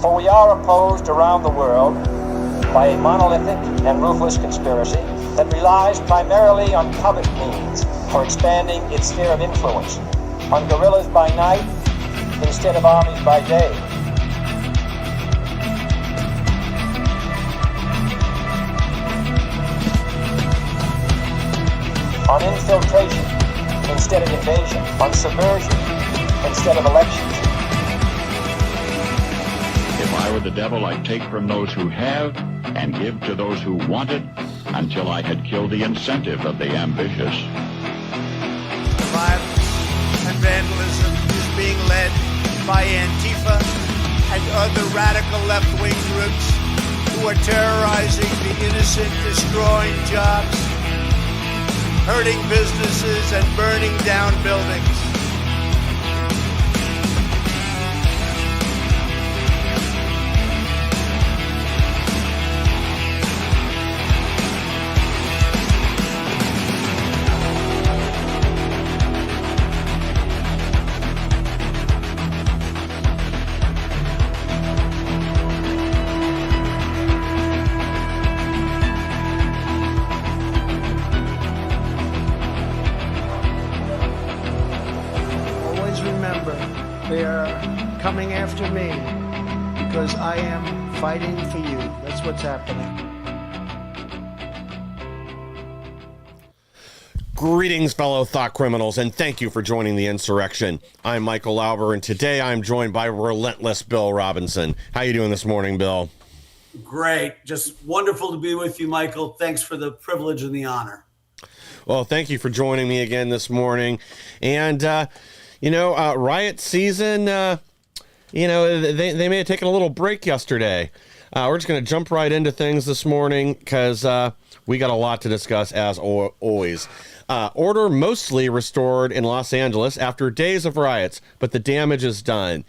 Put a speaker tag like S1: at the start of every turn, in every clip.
S1: For we are opposed around the world by a monolithic and ruthless conspiracy that relies primarily on covert means for expanding its sphere of influence, on guerrillas by night instead of armies by day. On infiltration instead of invasion, on subversion instead of elections.
S2: If I were the devil, I'd take from those who have and give to those who want it until I had killed the incentive of the ambitious.
S3: Violence and vandalism is being led by Antifa and other radical left-wing groups who are terrorizing the innocent, destroying jobs, hurting businesses, and burning down buildings. They are coming after me because I am fighting for you. That's what's happening.
S4: Greetings, fellow thought criminals, and thank you for joining the insurrection. I'm Michael Lauber, and today I'm joined by relentless Bill Robinson. How you doing this morning, Bill?
S5: Great. Just wonderful to be with you, Michael. Thanks for the privilege and the honor.
S4: Well, thank you for joining me again this morning. And, riot season, they may have taken a little break yesterday. We're just going to jump right into things this morning because we got a lot to discuss, as always. Order mostly restored in Los Angeles after days of riots, but the damage is done.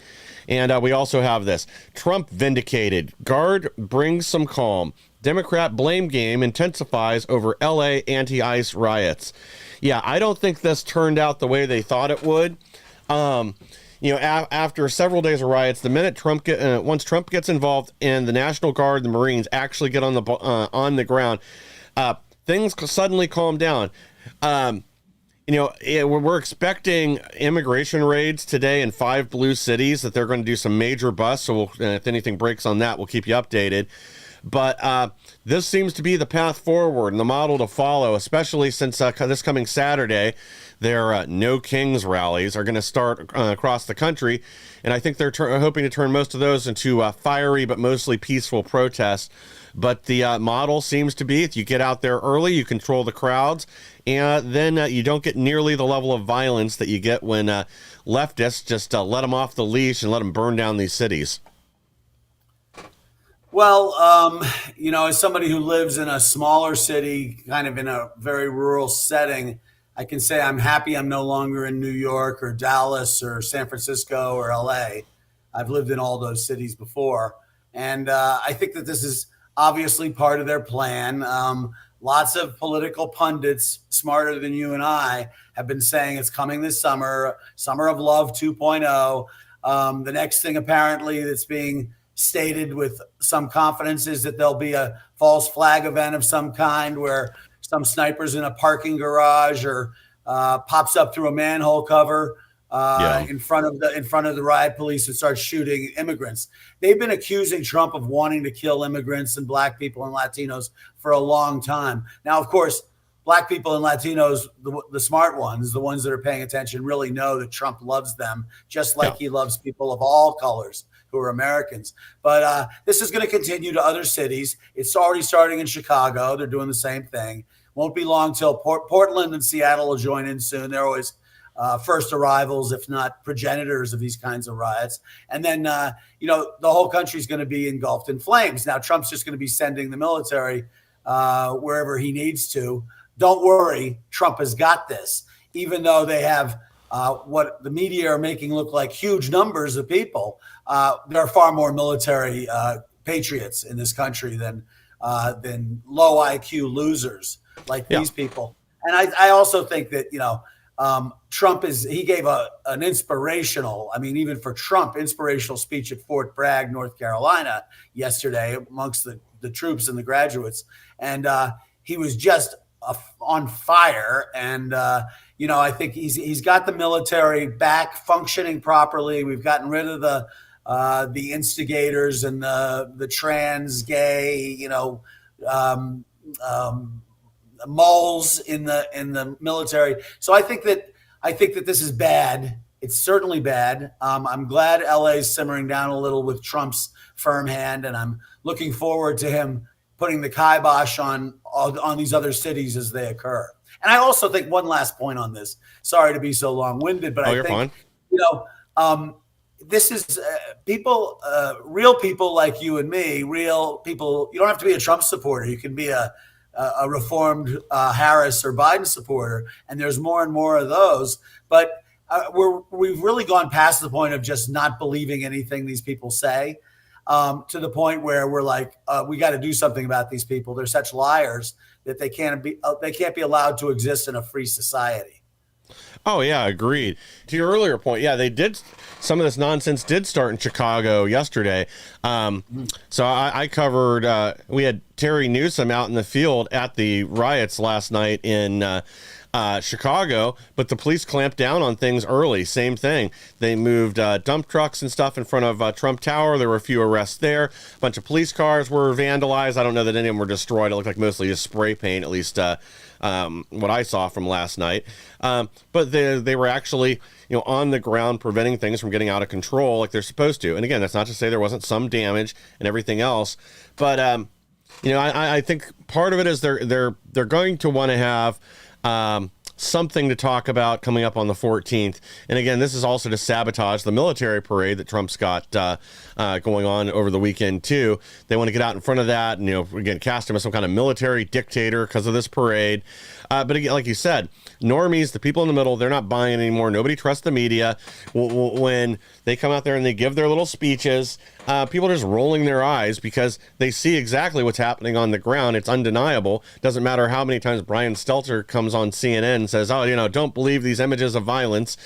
S4: And we also have this. Trump vindicated. Guard brings some calm. Democrat blame game intensifies over L.A. anti-ICE riots. Yeah, I don't think this turned out the way they thought it would. After several days of riots, the minute once Trump gets involved and the National Guard, the Marines actually get on the ground, things suddenly calm down. We're expecting immigration raids today in 5 blue cities that they're going to do some major busts. So if anything breaks on that, we'll keep you updated. But this seems to be the path forward and the model to follow, especially since this coming Saturday, their No Kings rallies are going to start across the country. And I think they're hoping to turn most of those into fiery but mostly peaceful protests. But the model seems to be if you get out there early, you control the crowds, and then you don't get nearly the level of violence that you get when leftists just let them off the leash and let them burn down these cities.
S5: Well, as somebody who lives in a smaller city, kind of in a very rural setting, I can say I'm happy I'm no longer in New York or Dallas or San Francisco or LA. I've lived in all those cities before. And I think that this is obviously part of their plan. Lots of political pundits, smarter than you and I, have been saying it's coming this summer, Summer of Love 2.0. The next thing apparently that's being stated with some confidence is that there'll be a false flag event of some kind where some snipers in a parking garage or pops up through a manhole cover in front of the riot police and starts shooting immigrants. They've been accusing Trump of wanting to kill immigrants and black people and Latinos for a long time. Now, of course, black people and Latinos, the smart ones, the ones that are paying attention, really know that Trump loves them, just like he loves people of all colors who are Americans. But this is going to continue to other cities. It's already starting in Chicago. They're doing the same thing. Won't be long till Portland and Seattle will join in soon. They're always first arrivals, if not progenitors of these kinds of riots. And then, the whole country is going to be engulfed in flames. Now, Trump's just going to be sending the military wherever he needs to. Don't worry, Trump has got this, even though they have what the media are making look like huge numbers of people. There are far more military patriots in this country than low IQ losers like these people. And I also think that, he gave an inspirational, I mean, even for Trump, inspirational speech at Fort Bragg, North Carolina yesterday amongst the troops and the graduates. And he was just on fire. And, I think he's got the military back functioning properly. We've gotten rid of the instigators and the trans gay, moles in the military. So I think that this is bad. It's certainly bad. I'm glad LA is simmering down a little with Trump's firm hand, and I'm looking forward to him putting the kibosh on these other cities as they occur. And I also think one last point on this. Sorry to be so long-winded, but I think fine. This is people, real people like you and me, real people. You don't have to be a Trump supporter. You can be a reformed Harris or Biden supporter, and there's more and more of those. But we've really gone past the point of just not believing anything these people say, to the point where we're like, we got to do something about these people. They're such liars that they can't be allowed to exist in a free society.
S4: Oh, yeah, agreed. To your earlier point, yeah, some of this nonsense did start in Chicago yesterday. So I covered, we had Terry Newsom out in the field at the riots last night in Chicago, but the police clamped down on things early. Same thing. They moved dump trucks and stuff in front of Trump Tower. There were a few arrests there. A bunch of police cars were vandalized. I don't know that any of them were destroyed. It looked like mostly just spray paint, at least what I saw from last night. But they were actually, on the ground preventing things from getting out of control like they're supposed to. And again, that's not to say there wasn't some damage and everything else. But, I think part of it is they're going to want to have something to talk about coming up on the 14th. And again, this is also to sabotage the military parade that Trump's got going on over the weekend too. They want to get out in front of that and, again, cast him as some kind of military dictator because of this parade. But again, like you said, normies, the people in the middle, they're not buying anymore. Nobody trusts the media. When they come out there and they give their little speeches, people are just rolling their eyes because they see exactly what's happening on the ground. It's undeniable. Doesn't matter how many times Brian Stelter comes on CNN and says, don't believe these images of violence.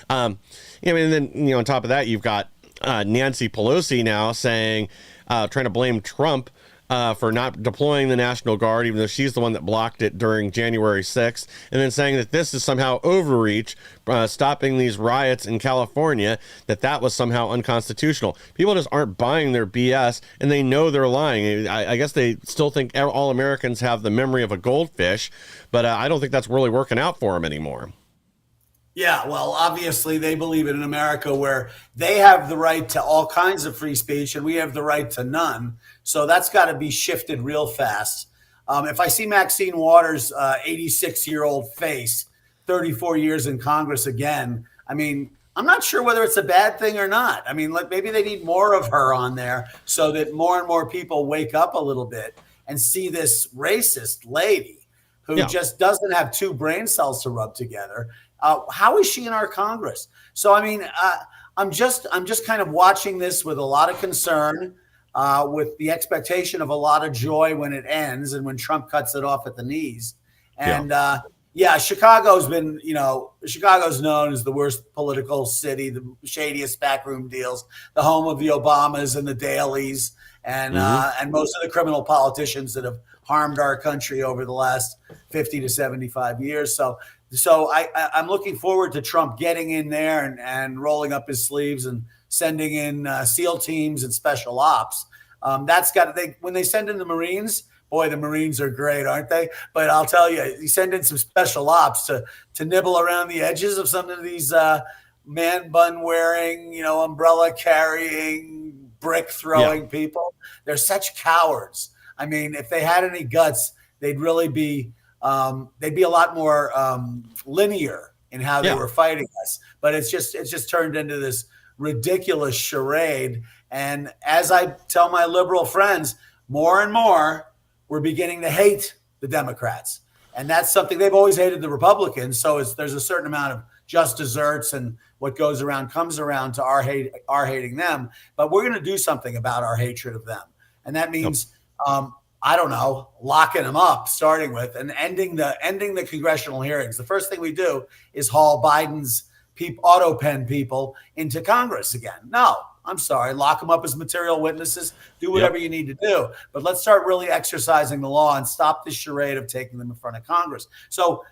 S4: And then, on top of that, you've got Nancy Pelosi now saying, trying to blame Trump for not deploying the National Guard, even though she's the one that blocked it during January 6th, and then saying that this is somehow overreach, stopping these riots in California, that was somehow unconstitutional. People just aren't buying their BS, and they know they're lying. I guess they still think all Americans have the memory of a goldfish, but I don't think that's really working out for them anymore.
S5: Yeah, well, obviously they believe in an America where they have the right to all kinds of free speech and we have the right to none. So that's got to be shifted real fast. If I see Maxine Waters' 86-year-old face, 34 years in Congress again, I'm not sure whether it's a bad thing or not. Maybe they need more of her on there so that more and more people wake up a little bit and see this racist lady who just doesn't have two brain cells to rub together. How is she in our Congress? So, I'm just kind of watching this with a lot of concern, with the expectation of a lot of joy when it ends and when Trump cuts it off at the knees. And Chicago's been, Chicago's known as the worst political city, the shadiest backroom deals, the home of the Obamas and the Dailies, and most of the criminal politicians that have harmed our country over the last 50 to 75 years. So I'm looking forward to Trump getting in there and rolling up his sleeves and sending in SEAL teams and special ops. When they send in the Marines, boy, the Marines are great, aren't they? But I'll tell you send in some special ops to nibble around the edges of some of these man bun wearing, umbrella carrying, brick throwing people. They're such cowards. If they had any guts, they'd really be they'd be a lot more linear in how they were fighting us. But it's just turned into this ridiculous charade. And as I tell my liberal friends, more and more, we're beginning to hate the Democrats. And that's something they've always hated the Republicans. So there's a certain amount of just desserts and what goes around comes around to our hating them. But we're going to do something about our hatred of them. And that means I don't know, locking them up, starting with, and ending the congressional hearings. The first thing we do is haul Biden's auto pen people into Congress again. No, I'm sorry, lock them up as material witnesses. Do whatever you need to do, but let's start really exercising the law and stop this charade of taking them in front of Congress. So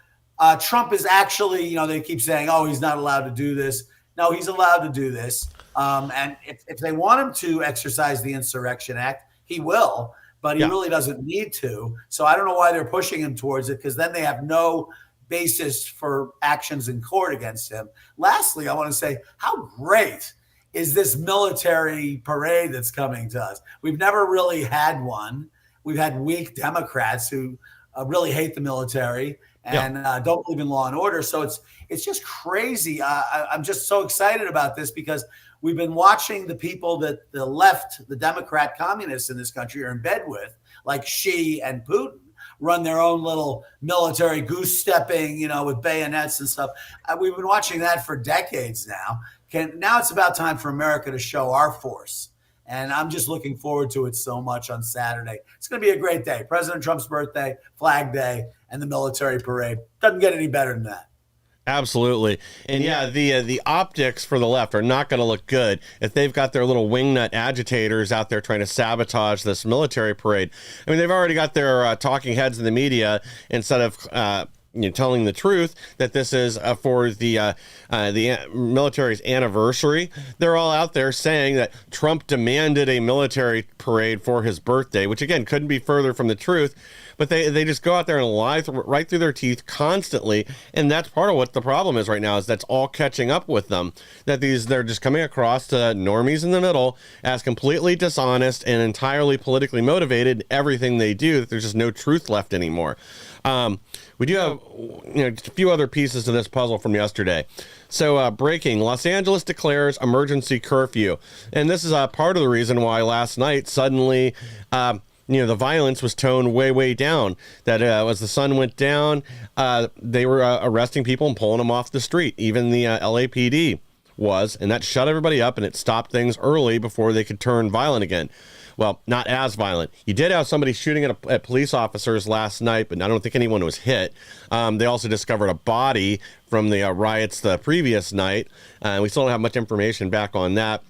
S5: Trump is actually, they keep saying, oh, he's not allowed to do this. No, he's allowed to do this. And if they want him to exercise the Insurrection Act, he will. But he really doesn't need to. So I don't know why they're pushing him towards it, because then they have no basis for actions in court against him. Lastly, I want to say, how great is this military parade that's coming to us? We've never really had one. We've had weak Democrats who really hate the military and don't believe in law and order. So it's just crazy. I'm just so excited about this, because we've been watching the people that the left, the Democrat communists in this country are in bed with, like Xi and Putin, run their own little military goose stepping, with bayonets and stuff. We've been watching that for decades now. Now it's about time for America to show our force. And I'm just looking forward to it so much on Saturday. It's going to be a great day. President Trump's birthday, Flag Day, and the military parade. Doesn't get any better than that.
S4: Absolutely. And the optics for the left are not going to look good if they've got their little wingnut agitators out there trying to sabotage this military parade. I mean, they've already got their talking heads in the media, instead of telling the truth that this is for the military's anniversary. They're all out there saying that Trump demanded a military parade for his birthday, which again couldn't be further from the truth. But they just go out there and lie right through their teeth constantly, and that's part of what the problem is right now. Is that's all catching up with them. That they're just coming across to normies in the middle as completely dishonest and entirely politically motivated in everything they do. That there's just no truth left anymore. We do have just a few other pieces to this puzzle from yesterday. So breaking, Los Angeles declares emergency curfew, and this is part of the reason why last night suddenly. The violence was toned way down. That as the sun went down, they were arresting people and pulling them off the street. Even the LAPD was, and that shut everybody up, and it stopped things early before they could turn violent again. Well, not as violent. You did have somebody shooting at police officers last night, but I don't think anyone was hit. They also discovered a body from the riots the previous night. We still don't have much information back on that.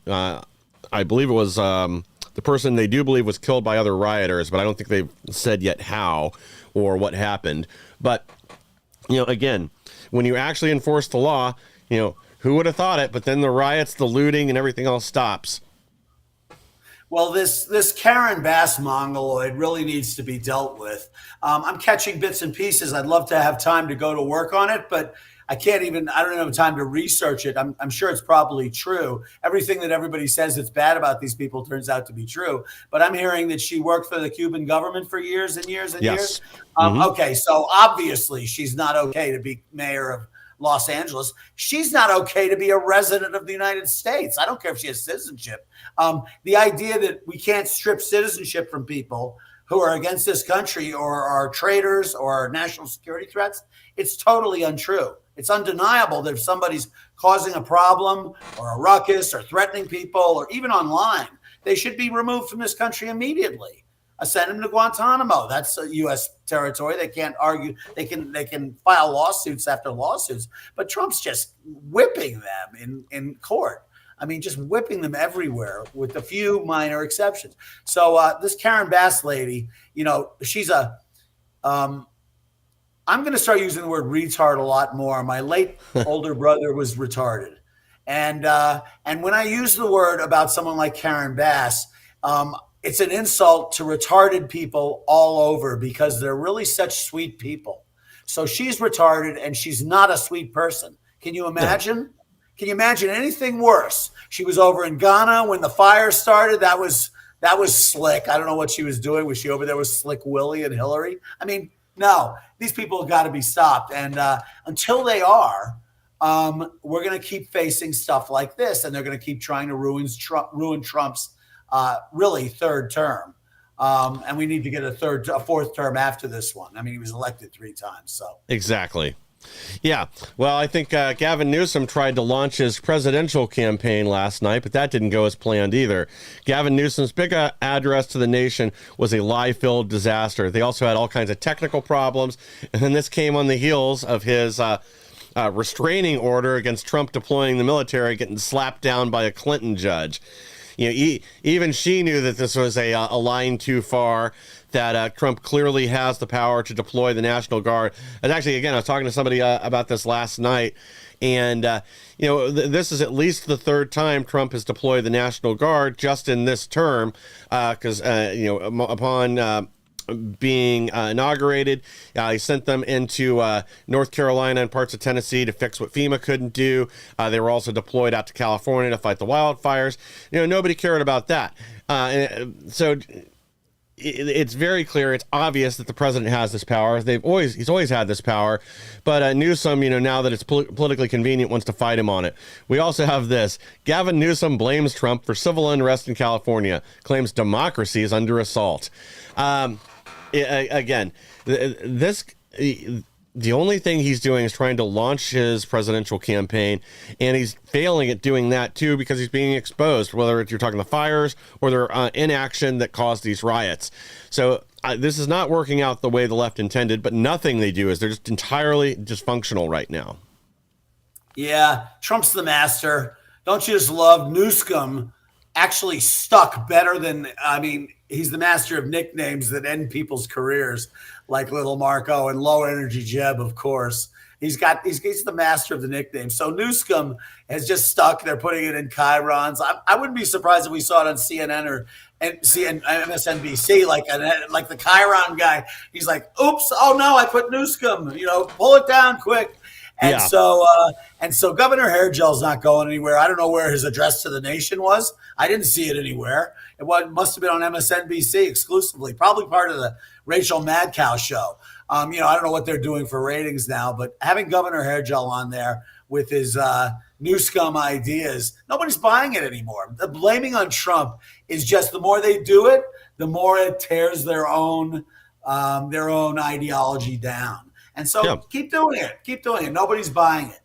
S4: I believe it was... the person they do believe was killed by other rioters, but I don't think they've said yet how or what happened. But, again, when you actually enforce the law, who would have thought it? But then the riots, the looting, and everything else stops.
S5: Well, this Karen Bass mongoloid really needs to be dealt with. I'm catching bits and pieces. I'd love to have time to go to work on it, but I don't have time to research it. I'm sure it's probably true. Everything that everybody says that's bad about these people turns out to be true. But I'm hearing that she worked for the Cuban government for years and years and years. Okay, so obviously she's not okay to be mayor of Los Angeles. She's not okay to be a resident of the United States. I don't care if she has citizenship. The idea that we can't strip citizenship from people who are against this country or are traitors or national security threats, it's totally untrue. It's undeniable that if somebody's causing a problem or a ruckus or threatening people or even online, they should be removed from this country immediately. Send them to Guantanamo. That's a U.S. territory. They can't argue. They can file lawsuits after lawsuits. But Trump's just whipping them in court. I mean, just whipping them everywhere with a few minor exceptions. So this Karen Bass lady, she's a I'm going to start using the word retard a lot more. My late older brother was retarded. And when I use the word about someone like Karen Bass, it's an insult to retarded people all over because they're really such sweet people. So she's retarded and she's not a sweet person. Can you imagine? Can you imagine anything worse? She was over in Ghana when the fire started. That was slick. I don't know what she was doing. Was she over there with Slick Willie and Hillary? I mean, no, these people have got to be stopped. And until they are, we're going to keep facing stuff like this. And they're going to keep trying to ruin Trump's really third term. And we need to get a fourth term after this one. I mean, he was elected 3 times. So
S4: exactly. Yeah, well, I think Gavin Newsom tried to launch his presidential campaign last night, but that didn't go as planned either. Gavin Newsom's big address to the nation was a lie-filled disaster. They also had all kinds of technical problems, and then this came on the heels of his restraining order against Trump deploying the military getting slapped down by a Clinton judge. You know, even she knew that this was a line too far, that Trump clearly has the power to deploy the National Guard. And actually, again, I was talking to somebody about this last night, and, this is at least the third time Trump has deployed the National Guard just in this term, because, upon being inaugurated, he sent them into North Carolina and parts of Tennessee to fix what FEMA couldn't do. They were also deployed out to California to fight the wildfires. Nobody cared about that. So it's very clear, it's obvious that the president has this power. He's always had this power, but Newsom, now that it's politically convenient, wants to fight him on it. We also have this. Gavin Newsom blames Trump for civil unrest in California, claims democracy is under assault. Again, the only thing he's doing is trying to launch his presidential campaign, and he's failing at doing that too because he's being exposed, whether you're talking the fires or their inaction that caused these riots. So this is not working out the way the left intended, but nothing they do is they're just entirely dysfunctional right now.
S5: Yeah, Trump's the master. Don't you just love Newsom actually stuck better than, he's the master of nicknames that end people's careers, like Little Marco and Low Energy Jeb, of course. He's the master of the nicknames. So Newsom has just stuck. They're putting it in chyrons. I wouldn't be surprised if we saw it on CNN or MSNBC, like the chyron guy. He's like, oops, oh no, I put Newsom, pull it down quick. And so Governor Hairgel's not going anywhere. I don't know where his address to the nation was. I didn't see it anywhere. It must have been on MSNBC exclusively, probably part of the Rachel Madcow show. I don't know what they're doing for ratings now, but having Governor Hairgel on there with his Newsom ideas, nobody's buying it anymore. The blaming on Trump is just, the more they do it, the more it tears their own ideology down. And so keep doing it. Nobody's buying it.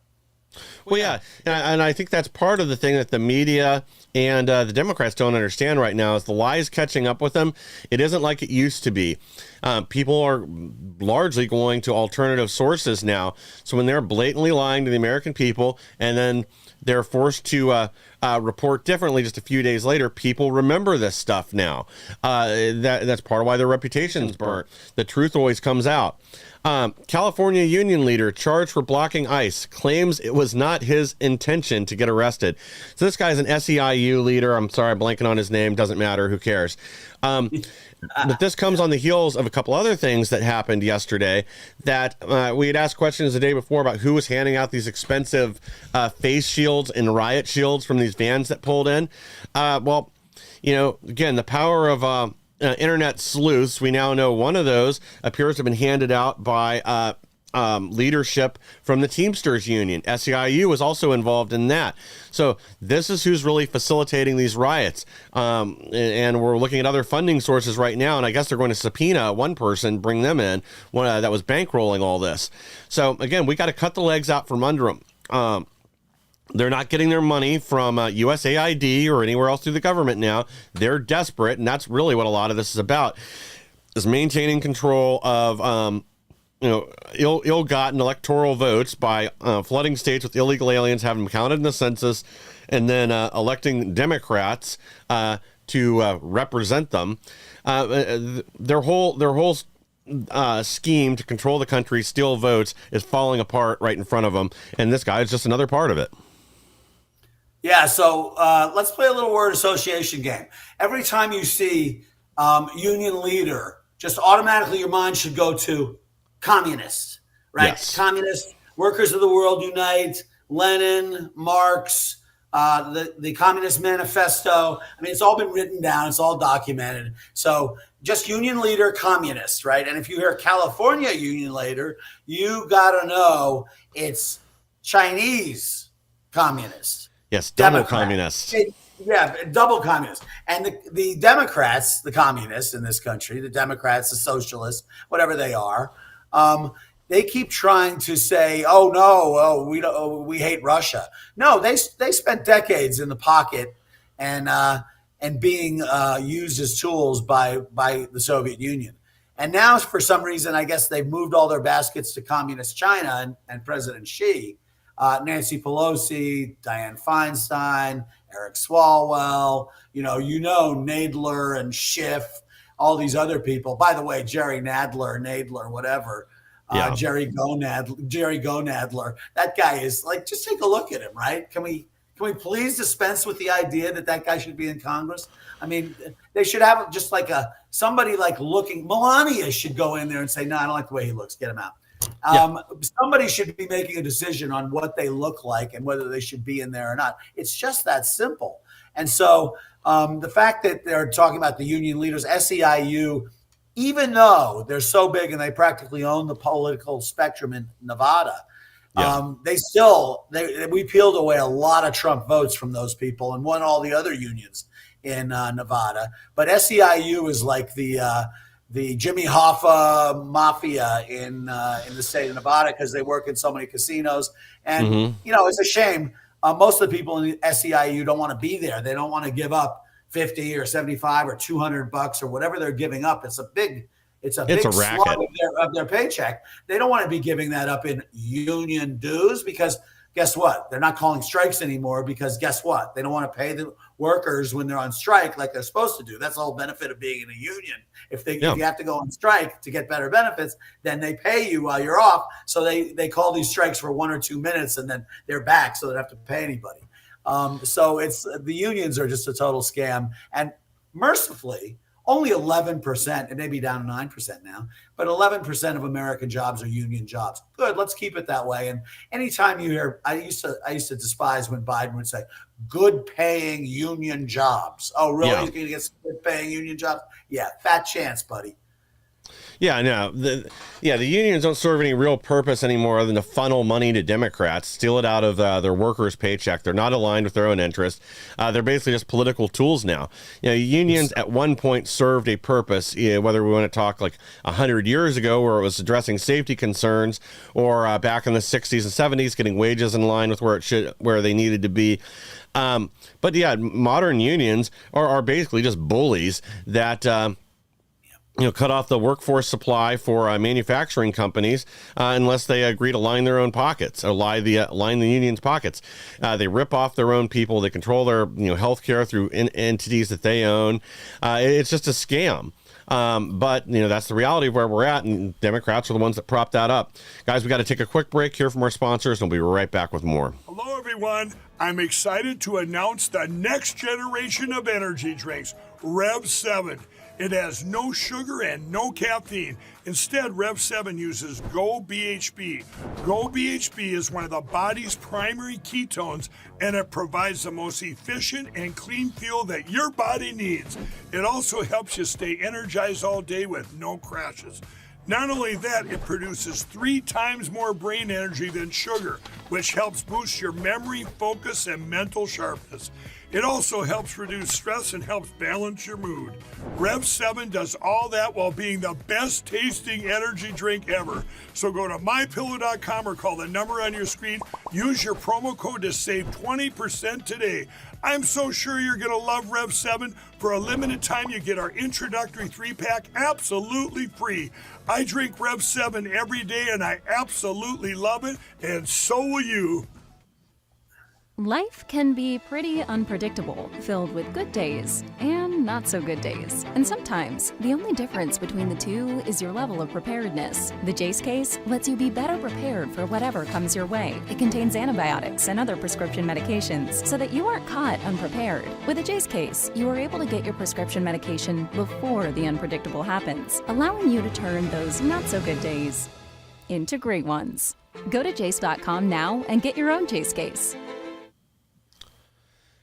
S4: Well, yeah. And I think that's part of the thing that the media and the Democrats don't understand right now is the lies catching up with them. It isn't like it used to be. People are largely going to alternative sources now. So when they're blatantly lying to the American people and then they're forced to report differently just a few days later, people remember this stuff now. That's part of why their reputation's burnt. The truth always comes out. California union leader charged for blocking ICE claims it was not his intention to get arrested. So this guy's an SEIU leader. I'm sorry, I'm blanking on his name. Doesn't matter. Who cares? But this comes on the heels of a couple other things that happened yesterday that we had asked questions the day before about who was handing out these expensive face shields and riot shields from these vans that pulled in. Again, the power of internet sleuths. We now know one of those appears to have been handed out by leadership from the Teamsters Union. SEIU was also involved in that. So this is who's really facilitating these riots. And we're looking at other funding sources right now, and I guess they're going to subpoena one person, bring them in, one that was bankrolling all this. So again, we got to cut the legs out from under them. They're not getting their money from USAID or anywhere else through the government now. They're desperate, and that's really what a lot of this is about, is maintaining control of ill-gotten electoral votes by flooding states with illegal aliens, having them counted in the census, and then electing Democrats to represent them. Their whole scheme to control the country, steal votes, is falling apart right in front of them, and this guy is just another part of it.
S5: Yeah, so let's play a little word association game. Every time you see union leader, just automatically your mind should go to communist, right?
S4: Yes.
S5: Communist, workers of the world unite, Lenin, Marx, the Communist Manifesto. It's all been written down. It's all documented. So just union leader, communist, right? And if you hear California union leader, you got to know it's Chinese communist.
S4: Yes, double
S5: Democrat.
S4: communist.
S5: Double communist. And the Democrats, the communists in this country, the Democrats, the socialists, whatever they are, they keep trying to say, "Oh no, we don't, we hate Russia." No, they spent decades in the pocket and being used as tools by the Soviet Union. And now, for some reason, I guess they've moved all their baskets to communist China and President Xi, Nancy Pelosi, Dianne Feinstein, Eric Swalwell, Nadler and Schiff, all these other people. By the way, Jerry Nadler, whatever. Jerry Gonadler. That guy is like, just take a look at him, right? Can we please dispense with the idea that guy should be in Congress? I mean, they should have just like somebody like looking. Melania should go in there and say, "No, I don't like the way he looks. Get him out." Somebody should be making a decision on what they look like and whether they should be in there or not. It's just that simple. And so the fact that they're talking about the union leaders, SEIU, even though they're so big and they practically own the political spectrum in Nevada, we peeled away a lot of Trump votes from those people and won all the other unions in Nevada. But SEIU is like the Jimmy Hoffa mafia in the state of Nevada because they work in so many casinos. And, it's a shame. Most of the people in the SEIU don't want to be there. They don't want to give up 50 or 75 or $200 or whatever they're giving up. It's a big slug of their paycheck. They don't want to be giving that up in union dues because guess what? They're not calling strikes anymore because guess what? They don't want to pay the workers when they're on strike like they're supposed to do. That's the whole benefit of being in a union. If you have to go on strike to get better benefits, then they pay you while you're off. So they call these strikes for 1 or 2 minutes and then they're back so they don't have to pay anybody. So it's the unions are just a total scam. And mercifully, only 11%, it may be down to 9% now, but 11% of American jobs are union jobs. Good, let's keep it that way. And anytime you hear, I used to despise when Biden would say, good paying union jobs. Oh, really? He's going to get some good paying union jobs? Yeah, fat chance, buddy.
S4: Yeah, no. The unions don't serve any real purpose anymore than to funnel money to Democrats, steal it out of their workers' paycheck. They're not aligned with their own interests. They're basically just political tools now. Unions at one point served a purpose, whether we want to talk like 100 years ago where it was addressing safety concerns or back in the 60s and 70s getting wages in line with where they needed to be. But yeah, modern unions are basically just bullies that cut off the workforce supply for manufacturing companies unless they agree to line their own pockets or line the union's pockets. They rip off their own people. They control their health care through entities that they own. It's just a scam. But that's the reality of where we're at, and Democrats are the ones that prop that up. Guys, we got to take a quick break here from our sponsors, and we'll be right back with more.
S6: Hello, everyone. I'm excited to announce the next generation of energy drinks, Rev 7. It has no sugar and no caffeine. Instead, Rev 7 uses Go BHB. Go BHB is one of the body's primary ketones, and it provides the most efficient and clean fuel that your body needs. It also helps you stay energized all day with no crashes. Not only that, it produces 3 times more brain energy than sugar, which helps boost your memory, focus, and mental sharpness. It also helps reduce stress and helps balance your mood. Rev 7 does all that while being the best tasting energy drink ever. So go to mypillow.com or call the number on your screen. Use your promo code to save 20% today. I'm so sure you're going to love Rev 7. For a limited time, you get our introductory 3-pack absolutely free. I drink Rev 7 every day and I absolutely love it, and so will you.
S7: Life can be pretty unpredictable, filled with good days and not so good days. And sometimes, the only difference between the two is your level of preparedness. The Jace case lets you be better prepared for whatever comes your way. It contains antibiotics and other prescription medications so that you aren't caught unprepared. With a Jace case, you are able to get your prescription medication before the unpredictable happens, allowing you to turn those not so good days into great ones. Go to jace.com now and get your own Jace case.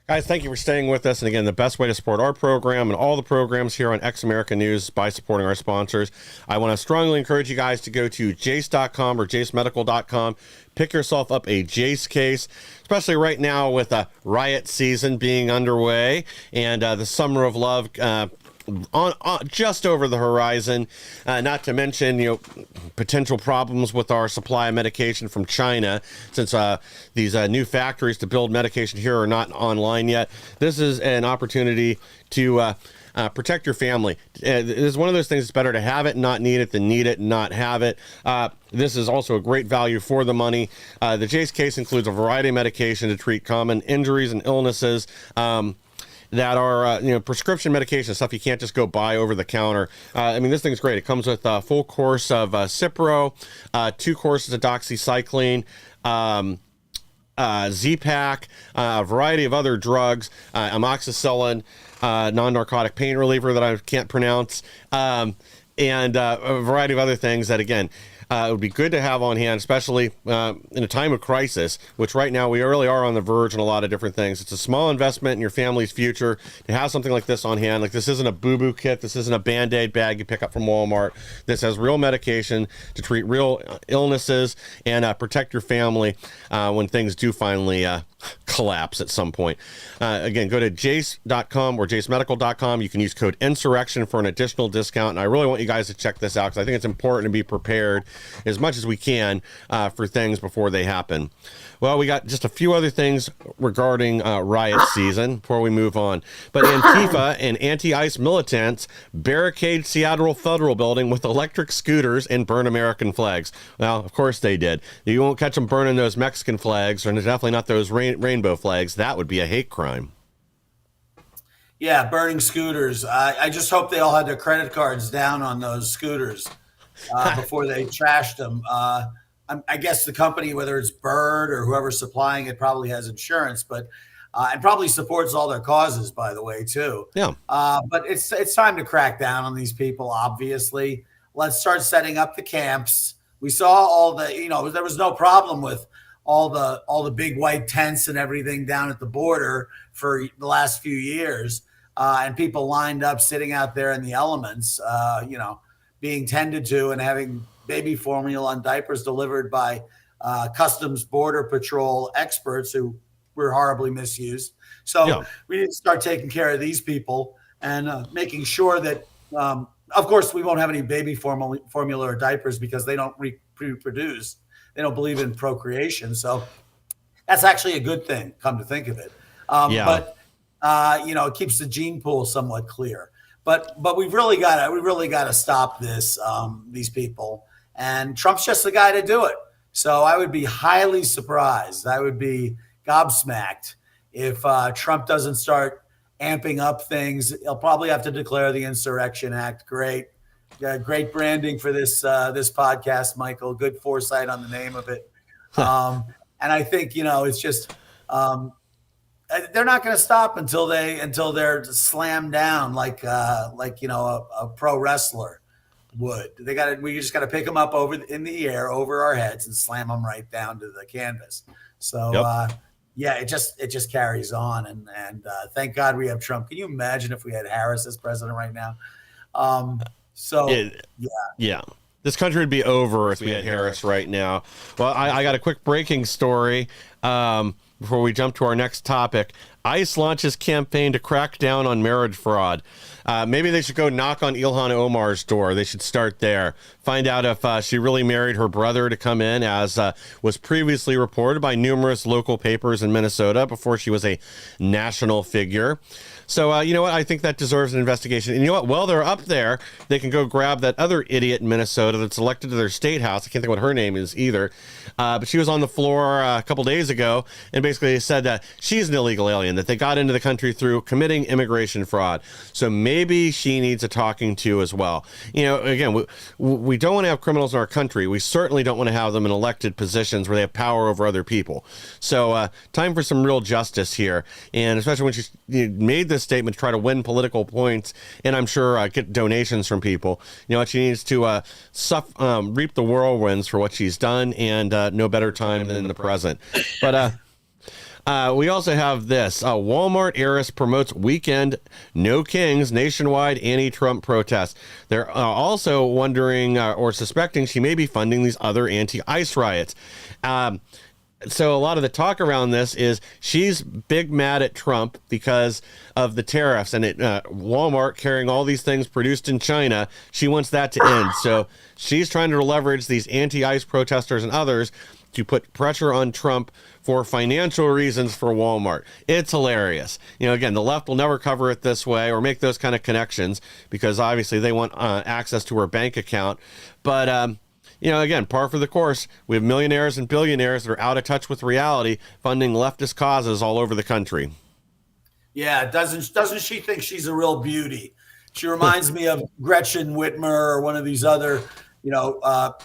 S4: Guys, thank you for staying with us. And again, the best way to support our program and all the programs here on X America News is by supporting our sponsors. I want to strongly encourage you guys to go to jace.com or jacemedical.com. Pick yourself up a Jace case, especially right now with a riot season being underway and the Summer of Love on just over the horizon. Not to mention, potential problems with our supply of medication from China, since these new factories to build medication here are not online yet. This is an opportunity to protect your family. This is one of those things. It's better to have it and not need it than need it and not have it. This is also a great value for the money. The Jace case includes a variety of medication to treat common injuries and illnesses. That are, prescription medication, stuff you can't just go buy over the counter. This thing's great. It comes with a full course of Cipro, 2 courses of doxycycline, Z-Pak, a variety of other drugs, amoxicillin, non-narcotic pain reliever that I can't pronounce, and a variety of other things that, again, it would be good to have on hand, especially in a time of crisis, which right now we really are on the verge in a lot of different things. It's a small investment in your family's future to have something like this on hand. Like, this isn't a boo-boo kit. This isn't a Band-Aid bag you pick up from Walmart. This has real medication to treat real illnesses and protect your family when things do finally collapse at some point. Again, go to jace.com or jacemedical.com. You can use code insurrection for an additional discount. And I really want you guys to check this out, because I think it's important to be prepared as much as we can for things before they happen. Well, we got just a few other things regarding riot season before we move on. But Antifa and anti-ICE militants barricade Seattle Federal Building with electric scooters and burn American flags. Well, of course they did. You won't catch them burning those Mexican flags, or definitely not those rainbow flags. That would be a hate crime.
S5: Yeah, burning scooters. I just hope they all had their credit cards down on those scooters before they trashed them. I guess the company, whether it's Bird or whoever's supplying it, probably has insurance, but and probably supports all their causes, by the way, too.
S4: Yeah.
S5: But it's time to crack down on these people. Obviously, let's start setting up the camps. We saw all the, there was no problem with all the big white tents and everything down at the border for the last few years, and people lined up sitting out there in the elements, being tended to and having baby formula and diapers delivered by Customs Border Patrol experts who were horribly misused. So we need to start taking care of these people and making sure that, of course, we won't have any baby formula or diapers because they don't reproduce. They don't believe in procreation. So that's actually a good thing, come to think of it. But it keeps the gene pool somewhat clear. But we've really got to stop this, these people. And Trump's just the guy to do it. So I would be highly surprised. I would be gobsmacked if Trump doesn't start amping up things. He'll probably have to declare the Insurrection Act. Great branding for this podcast, Michael. Good foresight on the name of it. And I think it's just they're not going to stop until they're slammed down like a pro wrestler would. We just got to pick them up in the air over our heads and slam them right down to the canvas. So it just carries on, and thank God we have Trump. Can you imagine if we had Harris as president right now? This
S4: country would be over if we had Harris right now. Well, I got a quick breaking story before we jump to our next topic. ICE launches campaign to crack down on marriage fraud. Maybe they should go knock on Ilhan Omar's door. They should start there. Find out if she really married her brother to come in, as was previously reported by numerous local papers in Minnesota before she was a national figure. So, you know what? I think that deserves an investigation. And you know what? While they're up there, they can go grab that other idiot in Minnesota that's elected to their state house. I can't think what her name is either. But she was on the floor a couple days ago and basically said that she's an illegal alien, that they got into the country through committing immigration fraud. So maybe she needs a talking to as well. Again, we don't want to have criminals in our country. We certainly don't want to have them in elected positions where they have power over other people. So time for some real justice here. And especially when she made this statement to try to win political points and I'm sure get donations from people. She needs to reap the whirlwinds for what she's done, and no better time than the present. But we also have this. Walmart heiress promotes weekend No Kings nationwide anti-Trump protests. They're also wondering or suspecting she may be funding these other anti-ICE riots. So a lot of the talk around this is she's big mad at Trump because of the tariffs and Walmart carrying all these things produced in China. She wants that to end. So she's trying to leverage these anti-ICE protesters and others to put pressure on Trump for financial reasons for Walmart. It's hilarious. Again, the left will never cover it this way or make those kind of connections because obviously they want access to her bank account. But again, par for the course. We have millionaires and billionaires that are out of touch with reality, funding leftist causes all over the country.
S5: Yeah, doesn't she think she's a real beauty? She reminds me of Gretchen Whitmer or one of these other,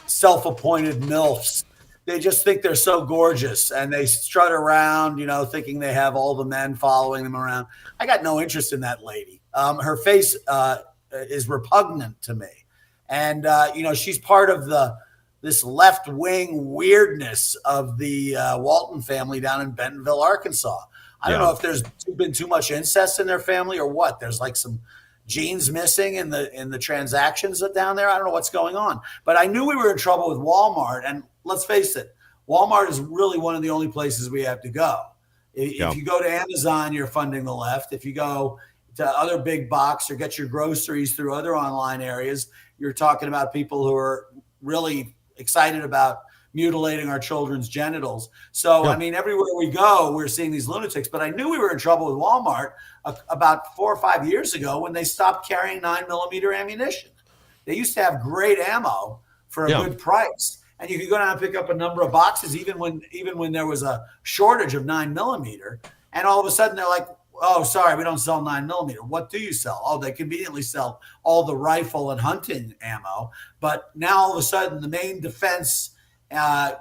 S5: self-appointed MILFs. They just think they're so gorgeous and they strut around, thinking they have all the men following them around. I got no interest in that lady. Her face is repugnant to me. And, she's part of this left-wing weirdness of the Walton family down in Bentonville, Arkansas. I don't know if there's been too much incest in their family or what. There's like some genes missing in the transactions down there. I don't know what's going on. But I knew we were in trouble with Walmart. And let's face it, Walmart is really one of the only places we have to go. If you go to Amazon, you're funding the left. If you go to other big box or get your groceries through other online areas, you're talking about people who are really excited about mutilating our children's genitals. So, I mean, everywhere we go, we're seeing these lunatics. But I knew we were in trouble with Walmart about 4 or 5 years ago when they stopped carrying 9mm ammunition. They used to have great ammo for a good price. And you could go down and pick up a number of boxes, even when there was a shortage of 9mm. And all of a sudden they're like, oh, sorry, we don't sell 9mm. What do you sell? Oh, they conveniently sell all the rifle and hunting ammo. But now all of a sudden the main defense,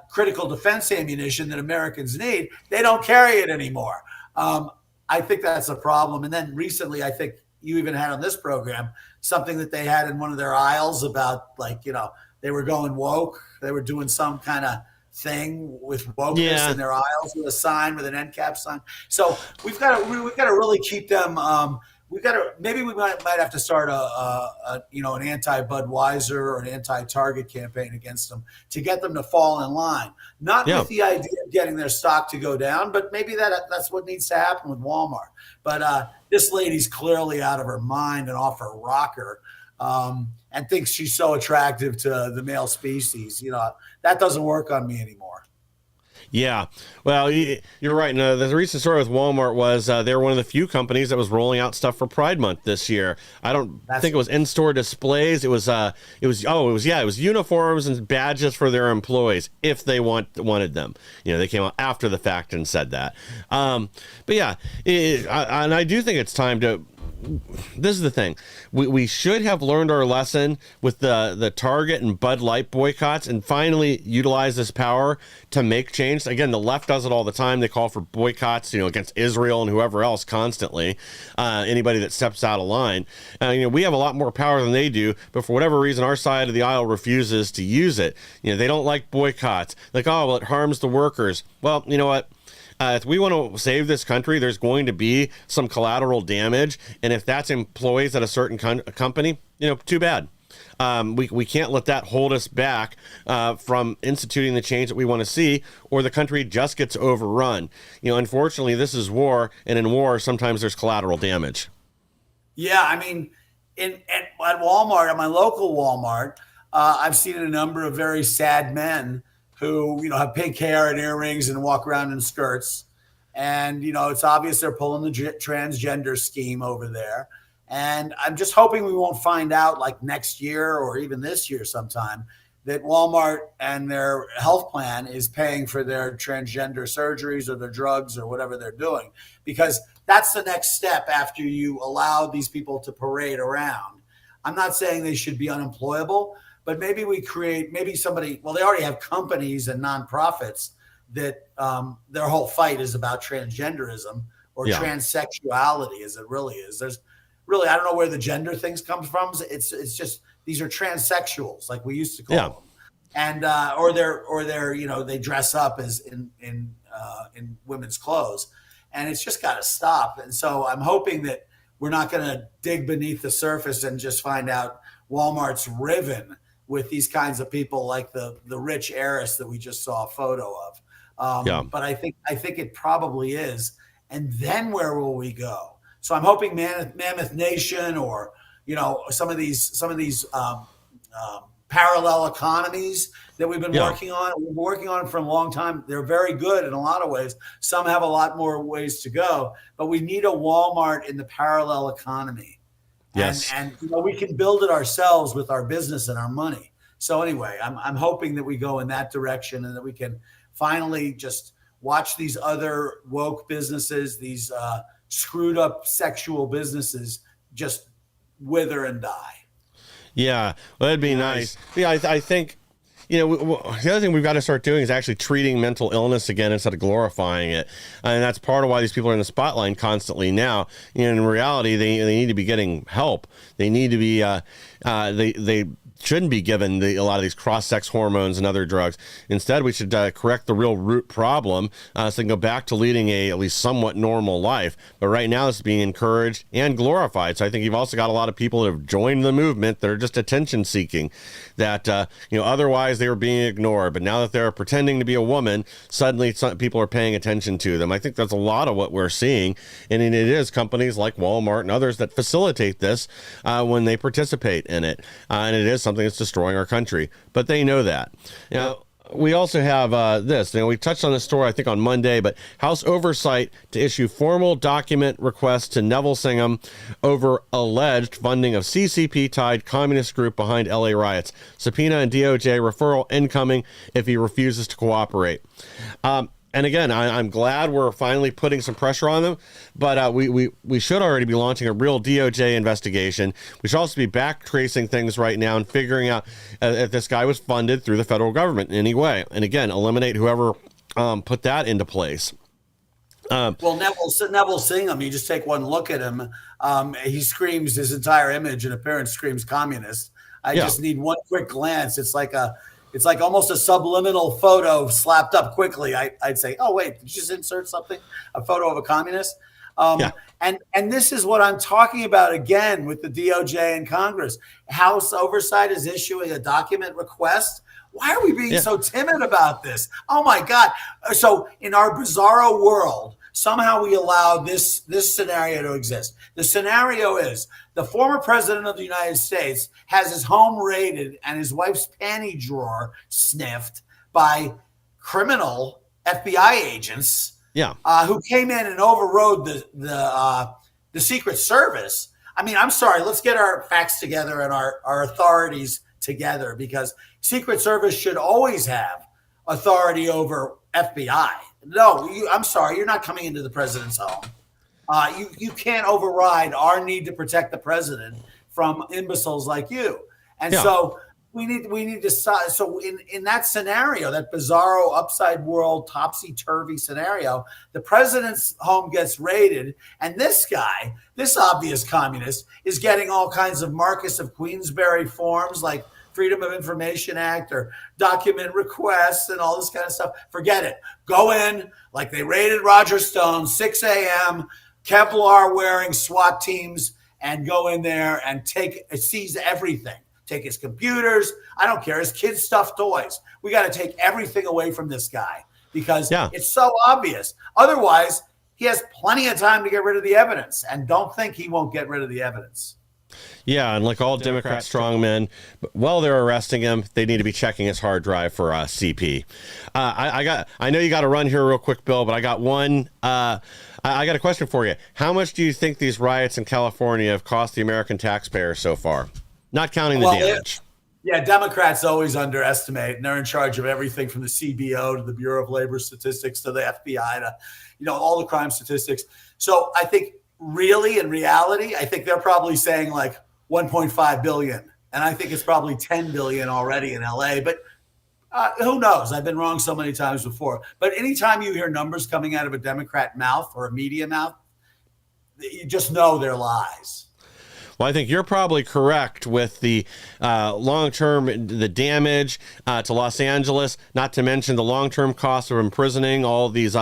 S5: critical defense ammunition that Americans need, they don't carry it anymore. I think that's a problem. And then recently, I think you even had on this program something that they had in one of their aisles about they were going woke. They were doing some kind of thing with wokeness in their aisles with a sign, with an end cap sign. So we've got to really keep them. Maybe we might have to start an anti-Budweiser or an anti-Target campaign against them to get them to fall in line. Not with the idea of getting their stock to go down, but maybe that's what needs to happen with Walmart. But this lady's clearly out of her mind and off her rocker. And thinks she's so attractive to the male species. That doesn't work on me anymore.
S4: Yeah, well, you're right. No, the recent story with Walmart was they were one of the few companies that was rolling out stuff for Pride Month this year. I don't think it was in-store displays. It was uniforms and badges for their employees if they wanted them. They came out after the fact and said that. But yeah, and I do think it's time to. This is the thing. We should have learned our lesson with the Target and Bud Light boycotts and finally utilize this power to make change. Again, the left does it all the time. They call for boycotts, against Israel and whoever else constantly. Anybody that steps out of line. We have a lot more power than they do, but for whatever reason, our side of the aisle refuses to use it. They don't like boycotts. Like, oh, well, it harms the workers. Well, you know what? If we want to save this country, there's going to be some collateral damage. And if that's employees at a certain company, too bad. We can't let that hold us back from instituting the change that we want to see, or the country just gets overrun. Unfortunately, this is war. And in war, sometimes there's collateral damage.
S5: Yeah, I mean, at Walmart, at my local Walmart, I've seen a number of very sad men who, have pink hair and earrings and walk around in skirts. And, it's obvious they're pulling the transgender scheme over there. And I'm just hoping we won't find out like next year or even this year sometime that Walmart and their health plan is paying for their transgender surgeries or their drugs or whatever they're doing, because that's the next step after you allow these people to parade around. I'm not saying they should be unemployable, but maybe we create, they already have companies and nonprofits that their whole fight is about transgenderism or transsexuality, as it really is. There's really, I don't know where the gender things come from. It's just, these are transsexuals, like we used to call them. And, or they're, they dress up as in women's clothes, and it's just got to stop. And so I'm hoping that we're not going to dig beneath the surface and just find out Walmart's riven with these kinds of people like the rich heiress that we just saw a photo of.
S4: Yeah.
S5: But I think it probably is. And then where will we go? So I'm hoping Mammoth Nation, or some of these parallel economies that we've been working on. We've been working on for a long time. They're very good in a lot of ways. Some have a lot more ways to go, but we need a Walmart in the parallel economy.
S4: Yes.
S5: And we can build it ourselves with our business and our money. So anyway, I'm hoping that we go in that direction, and that we can finally just watch these other woke businesses, these screwed up sexual businesses, just wither and die.
S4: Yeah, well, that'd be nice. Yeah, I think, the other thing we've got to start doing is actually treating mental illness again instead of glorifying it. And that's part of why these people are in the spotlight constantly now. In reality, they need to be getting help. They need to be, they shouldn't be given a lot of these cross-sex hormones and other drugs. Instead, we should correct the real root problem so they can go back to leading a at least somewhat normal life. But right now, it's being encouraged and glorified. So I think you've also got a lot of people that have joined the movement that are just attention-seeking, that otherwise they were being ignored. But now that they're pretending to be a woman, suddenly people are paying attention to them. I think that's a lot of what we're seeing. And it is companies like Walmart and others that facilitate this when they participate in it. And it is something that's destroying our country, but they know that. We also have this. We touched on this story, I think, on Monday, but House oversight to issue formal document requests to Neville Singham over alleged funding of CCP-tied communist group behind LA riots. Subpoena and DOJ referral incoming if he refuses to cooperate. And again, I'm glad we're finally putting some pressure on them, but we should already be launching a real DOJ investigation. We should also be back tracing things right now and figuring out if this guy was funded through the federal government in any way. And again, eliminate whoever put that into place.
S5: Well, Neville Singham, you just take one look at him. He screams, his entire image and appearance screams communist. I just need one quick glance. It's like almost a subliminal photo slapped up quickly. I'd say, oh, wait, did you just insert something? A photo of a communist? And this is what I'm talking about again with the DOJ and Congress. House oversight is issuing a document request. Why are we being so timid about this? Oh, my God. So in our bizarro world, somehow we allow this scenario to exist. The scenario is the former president of the United States has his home raided and his wife's panty drawer sniffed by criminal FBI agents who came in and overrode the Secret Service. I mean, I'm sorry, let's get our facts together and our authorities together, because Secret Service should always have authority over FBI. No, I'm sorry, you're not coming into the president's home. You can't override our need to protect the president from imbeciles like you. And so we need to. So in that scenario, that bizarro upside world, topsy-turvy scenario, the president's home gets raided, and this guy, this obvious communist, is getting all kinds of Marquess of Queensberry forms like Freedom of Information Act or document requests and all this kind of stuff. Forget it. Go in like they raided Roger Stone, 6 a.m., Kevlar wearing SWAT teams, and go in there and seize everything. Take his computers. I don't care. His kids' stuffed toys. We got to take everything away from this guy because it's so obvious. Otherwise, he has plenty of time to get rid of the evidence, and don't think he won't get rid of the evidence.
S4: Yeah, and like all Democrat strongmen, while they're arresting him, they need to be checking his hard drive for CP. I know you got to run here real quick, Bill, but I got one. I got a question for you. How much do you think these riots in California have cost the American taxpayer so far? Not counting the damage.
S5: Democrats always underestimate, and they're in charge of everything from the CBO to the Bureau of Labor Statistics to the FBI to, all the crime statistics. So I think really, in reality, I think they're probably saying like 1.5 billion. And I think it's probably 10 billion already in LA. But who knows? I've been wrong so many times before. But anytime you hear numbers coming out of a Democrat mouth or a media mouth, you just know they're lies.
S4: Well, I think you're probably correct with the long-term, the damage to Los Angeles, not to mention the long-term cost of imprisoning all these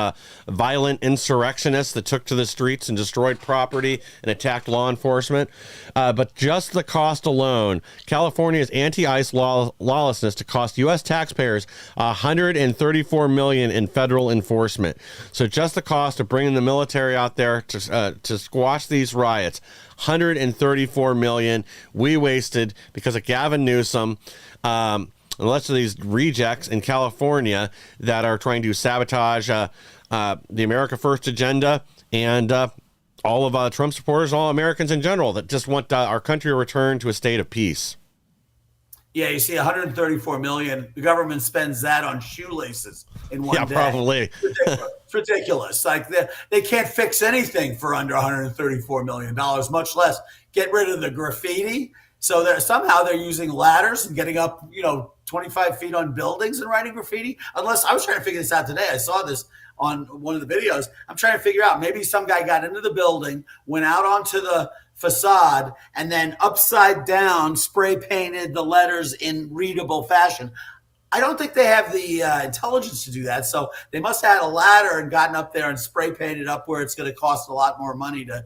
S4: violent insurrectionists that took to the streets and destroyed property and attacked law enforcement. But just the cost alone, California's anti-ICE lawlessness to cost U.S. taxpayers $134 million in federal enforcement. So just the cost of bringing the military out there to squash these riots, $134 million we wasted because of Gavin Newsom, and lots of these rejects in California that are trying to sabotage the America First agenda, and all of Trump supporters, all Americans in general that just want our country to return to a state of peace.
S5: Yeah, you see 134 million. The government spends that on shoelaces in one day.
S4: Yeah, probably.
S5: It's ridiculous. Like they can't fix anything for under 134 million dollars, much less get rid of the graffiti. So they're using ladders and getting up, 25 feet on buildings and writing graffiti. Unless I was trying to figure this out today. I saw this on one of the videos. I'm trying to figure out, maybe some guy got into the building, went out onto the facade, and then upside down spray painted the letters in readable fashion. I don't think they have the intelligence to do that. So they must have had a ladder and gotten up there and spray painted up where it's going to cost a lot more money to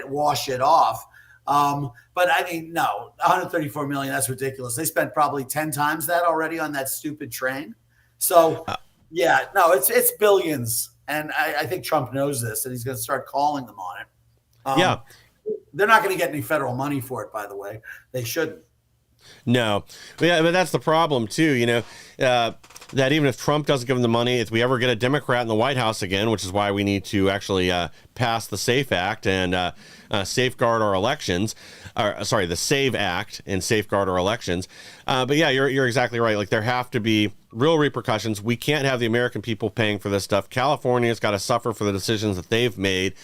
S5: wash it off. But I mean, no, 134 million, that's ridiculous. They spent probably 10 times that already on that stupid train. So yeah, no, it's billions. And I think Trump knows this, and he's going to start calling them on it.
S4: Yeah.
S5: They're not going to get any federal money for it, by the way. They shouldn't.
S4: No. Yeah, but that's the problem, too, that even if Trump doesn't give them the money, if we ever get a Democrat in the White House again, which is why we need to actually pass the SAFE Act and safeguard our elections, the SAVE Act and safeguard our elections. But yeah, you're exactly right. Like, there have to be real repercussions. We can't have the American people paying for this stuff. California's got to suffer for the decisions that they've made.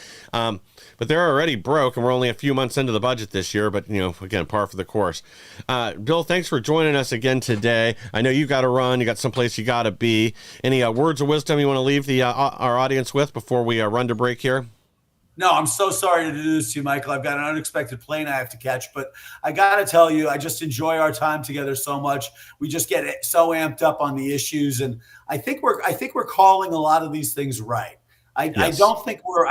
S4: But they're already broke, and we're only a few months into the budget this year. But, again, par for the course. Bill, thanks for joining us again today. I know you got to run. You got someplace you got to be. Any words of wisdom you want to leave our audience with before we run to break here?
S5: No, I'm so sorry to do this to you, Michael. I've got an unexpected plane I have to catch, but I got to tell you, I just enjoy our time together so much. We just get so amped up on the issues, and I think we're calling a lot of these things right.
S4: Yes.
S5: I don't think we're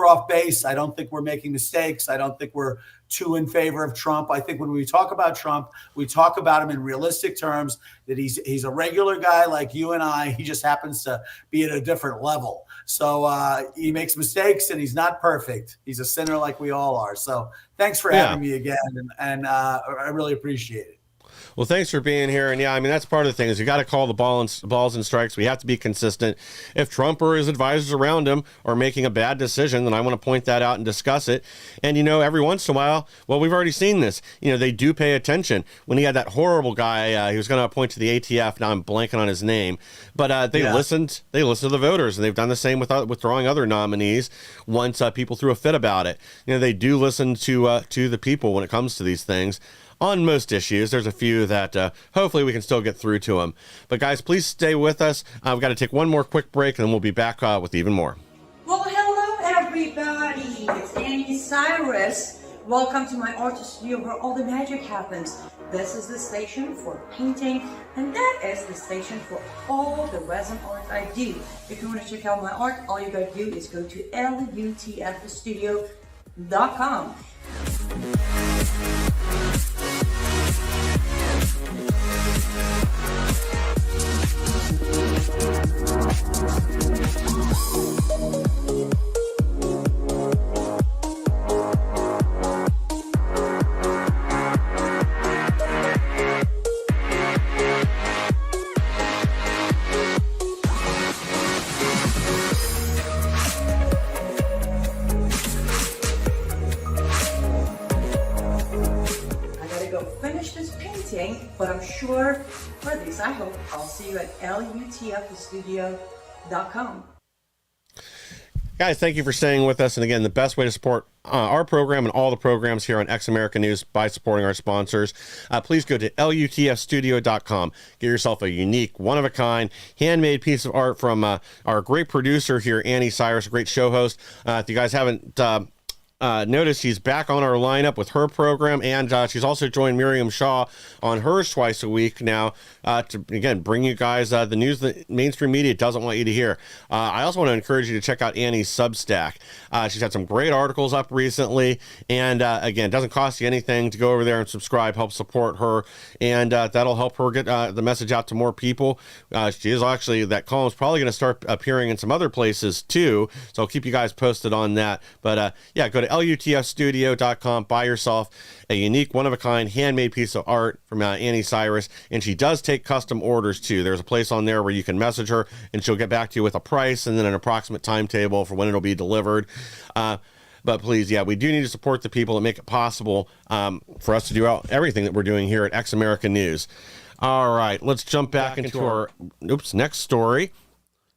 S5: off base. I don't think we're making mistakes. I don't think we're too in favor of Trump. I think when we talk about Trump, we talk about him in realistic terms, that he's a regular guy like you and I. He just happens to be at a different level. So he makes mistakes, and he's not perfect. He's a sinner like we all are. So thanks for having me again, and I really appreciate it.
S4: Well, thanks for being here. And yeah, I mean, that's part of the thing is you got to call the balls and strikes. We have to be consistent. If Trump or his advisors around him are making a bad decision, then I want to point that out and discuss it. And, every once in a while, well, we've already seen this. They do pay attention. When he had that horrible guy, he was going to appoint to the ATF. Now I'm blanking on his name. But they listened. They listened to the voters, and they've done the same with withdrawing other nominees once people threw a fit about it. They do listen to the people when it comes to these things. On most issues, there's a few that hopefully we can still get through to them. But guys, please stay with us. We've got to take one more quick break, and then we'll be back with even more.
S8: Well, hello everybody. It's Annie Cyrus. Welcome to my art studio where all the magic happens. This is the station for painting, and that is the station for all the resin art I do. If you want to check out my art, all you gotta do is go to lutfstudio.com. But I'm sure for this, I hope I'll see you at lutfstudio.com.
S4: Guys, thank you for staying with us. And again, the best way to support our program and all the programs here on X America News by supporting our sponsors. Please go to lutfstudio.com. Get yourself a unique, one-of-a-kind, handmade piece of art from our great producer here, Annie Cyrus, a great show host. If you guys haven't notice she's back on our lineup with her program, and she's also joined Miriam Shaw on hers twice a week now to, again, bring you guys the news that mainstream media doesn't want you to hear. I also want to encourage you to check out Annie's Substack. She's had some great articles up recently, and again, it doesn't cost you anything to go over there and subscribe, help support her, and that'll help her get the message out to more people. She is actually, that column is probably going to start appearing in some other places too, so I'll keep you guys posted on that. But yeah, go to lutfstudio.com, buy yourself a unique, one-of-a-kind, handmade piece of art from Annie Cyrus, and she does take custom orders too. There's a place on there where you can message her, and she'll get back to you with a price and then an approximate timetable for when it'll be delivered. But please, yeah, we do need to support the people that make it possible for us to do everything that we're doing here at X America News. All right, let's jump back into our next story.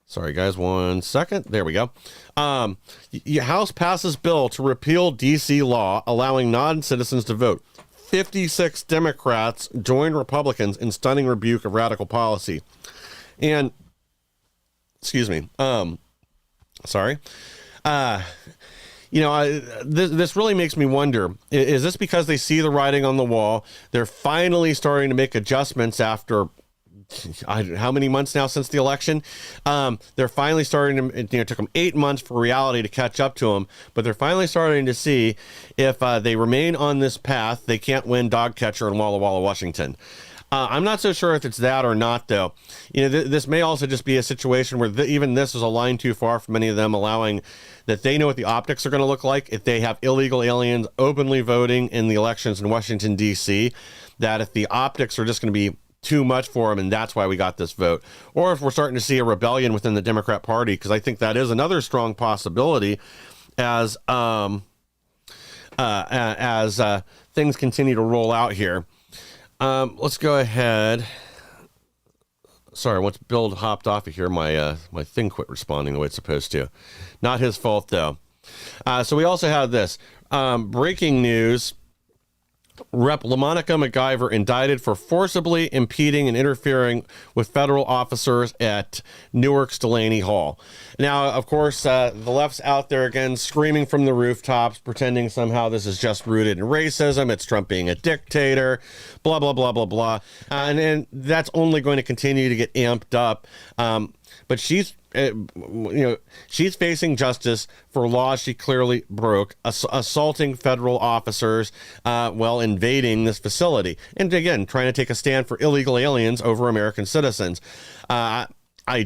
S4: Sorry, guys, 1 second. There we go. House passes bill to repeal D.C. law allowing non-citizens to vote. 56 Democrats join Republicans in stunning rebuke of radical policy. And, excuse me, sorry. This really makes me wonder, is this because they see the writing on the wall? They're finally starting to make adjustments after how many months now since the election? They're finally starting to, it took them 8 months for reality to catch up to them, but they're finally starting to see if they remain on this path, they can't win dog catcher in Walla Walla, Washington. I'm not so sure if it's that or not, though. This may also just be a situation where even this is a line too far for many of them, allowing that they know what the optics are going to look like if they have illegal aliens openly voting in the elections in Washington, D.C., that if the optics are just going to be too much for them, and that's why we got this vote. Or if we're starting to see a rebellion within the Democrat Party, because I think that is another strong possibility as things continue to roll out here. Let's go ahead. Sorry, once Bill hopped off of here, my thing quit responding the way it's supposed to. Not his fault, though. So we also have this breaking news. Rep. LaMonica MacGyver indicted for forcibly impeding and interfering with federal officers at Newark's Delaney Hall. Now, of course, the left's out there again screaming from the rooftops, pretending somehow this is just rooted in racism. It's Trump being a dictator, blah, blah, blah, blah, blah. And that's only going to continue to get amped up. But she's facing justice for laws she clearly broke, assaulting federal officers while invading this facility. And again, trying to take a stand for illegal aliens over American citizens. I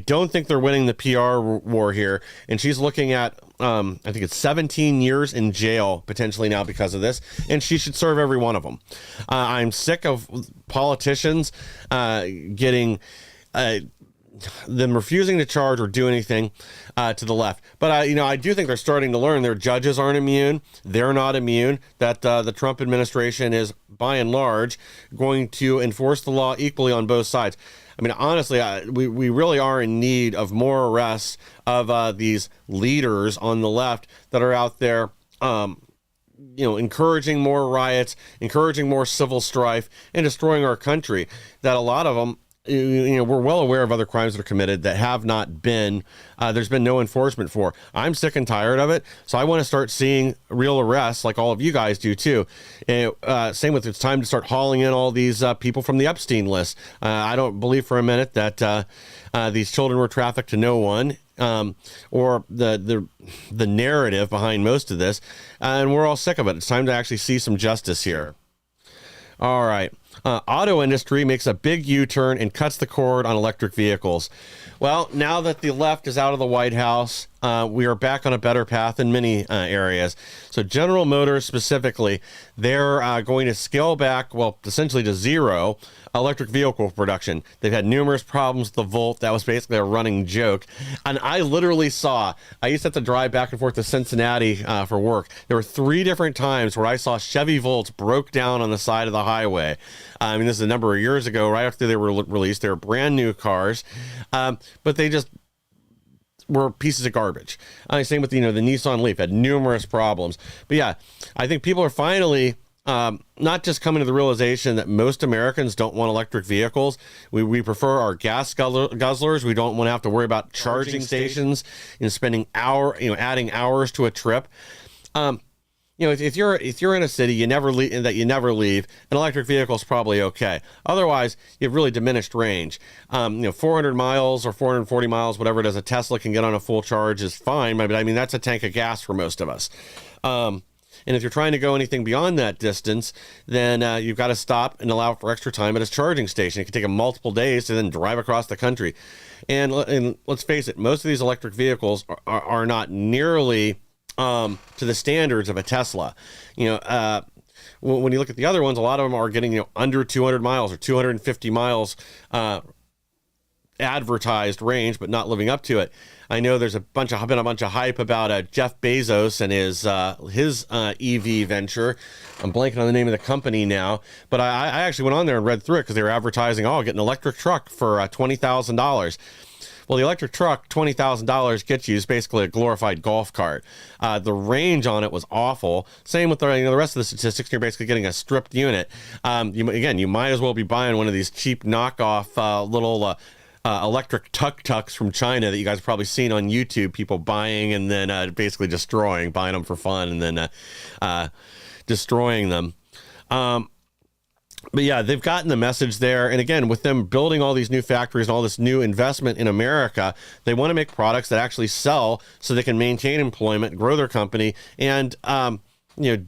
S4: don't think they're winning the PR war here. And she's looking at, I think it's 17 years in jail potentially now because of this. And she should serve every one of them. I'm sick of politicians getting... them refusing to charge or do anything to the left. But, I do think they're starting to learn their judges aren't immune. They're not immune. That the Trump administration is, by and large, going to enforce the law equally on both sides. I mean, honestly, we really are in need of more arrests of these leaders on the left that are out there, encouraging more riots, encouraging more civil strife, and destroying our country. That a lot of them, we're well aware of other crimes that are committed that have not been, there's been no enforcement for. I'm sick and tired of it. So I want to start seeing real arrests like all of you guys do too. Same with, it's time to start hauling in all these people from the Epstein list. I don't believe for a minute that these children were trafficked to no one. Or the narrative behind most of this. And we're all sick of it. It's time to actually see some justice here. All right. Auto industry makes a big U-turn and cuts the cord on electric vehicles. Well, now that the left is out of the White House, we are back on a better path in many areas. So General Motors specifically, they're going to scale back, well, essentially to zero, electric vehicle production. They've had numerous problems with the Volt. That was basically a running joke. And I literally I used to have to drive back and forth to Cincinnati for work. There were 3 different times where I saw Chevy Volts broke down on the side of the highway. I mean, this is a number of years ago, right after they were released. They were brand new cars, but they just were pieces of garbage. Same with, the Nissan Leaf had numerous problems. But yeah, I think people are finally not just coming to the realization that most Americans don't want electric vehicles. We prefer our gas guzzlers. We don't want to have to worry about charging stations and spending adding hours to a trip. if you're in a city you never leave, an electric vehicle is probably okay. Otherwise, you have really diminished range. 400 miles or 440 miles, whatever it is, a Tesla can get on a full charge is fine. But I mean, that's a tank of gas for most of us. And if you're trying to go anything beyond that distance, then you've got to stop and allow for extra time at a charging station. It can take them multiple days to then drive across the country. And let's face it, most of these electric vehicles are not nearly to the standards of a Tesla. When you look at the other ones, a lot of them are getting under 200 miles or 250 miles advertised range, but not living up to it. I know there's been a bunch of hype about Jeff Bezos and his EV venture. I'm blanking on the name of the company now, but I actually went on there and read through it because they were advertising, get an electric truck for $20,000. Well, the electric truck, $20,000 gets you is basically a glorified golf cart. The range on it was awful. Same with the rest of the statistics. You're basically getting a stripped unit. You might as well be buying one of these cheap knockoff little electric tuk-tuks from China that you guys have probably seen on YouTube, people buying and then basically buying them for fun and then destroying them. But yeah, they've gotten the message there. And again, with them building all these new factories and all this new investment in America, they want to make products that actually sell so they can maintain employment, grow their company, and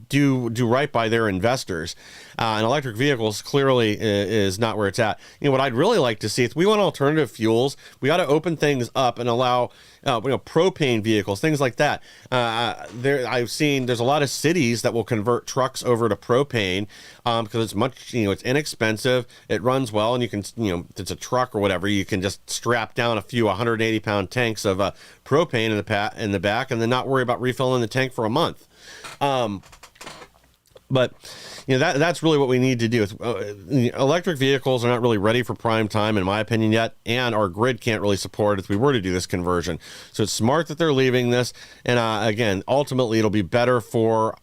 S4: do right by their investors. And electric vehicles clearly is not where it's at. What I'd really like to see, if we want alternative fuels, we ought to open things up and allow propane vehicles, things like that. I've seen there's a lot of cities that will convert trucks over to propane because it's much, it's inexpensive, it runs well, and you can, if it's a truck or whatever, you can just strap down a few 180-pound tanks of propane in the back and then not worry about refilling the tank for a month. But that's really what we need to do. Electric vehicles are not really ready for prime time, in my opinion, yet, and our grid can't really support it if we were to do this conversion. So it's smart that they're leaving this, and again, ultimately, it'll be better for